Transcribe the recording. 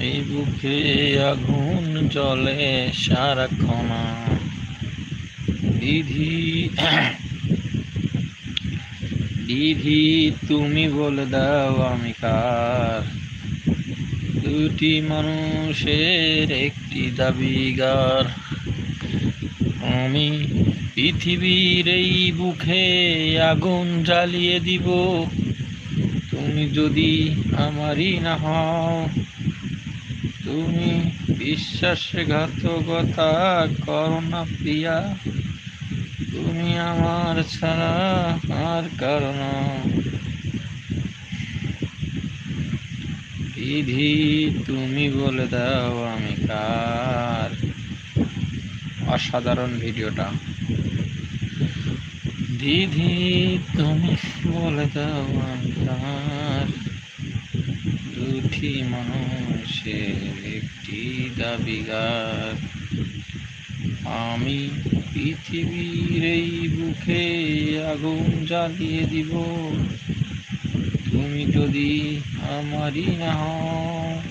এই বুকে আগুন জ্বলে সারাক্ষণ। বিধি বিধি তুমি বলে দাও আমি কার, দুটি মানুষের একটি দাবিগার। আমি পৃথিবীর এই বুকে আগুন জ্বালিয়ে দিব, তুমি যদি আমারই না হও। তুমি বিশ্বাসঘাতকতা করো না প্রিয়া, তুমি আমার ছাড়া আর কারণ। বিধি তুমি বলে দাও আমি কার। অসাধারণ ভিডিওটা। দিদি তুমি বলে দাও আমি কার, দুটি মানুষের একটি দাবিগার। আমি পৃথিবীর এই বুকে আগুন জ্বালিয়ে দিব, তুমি যদি আমারই না হও।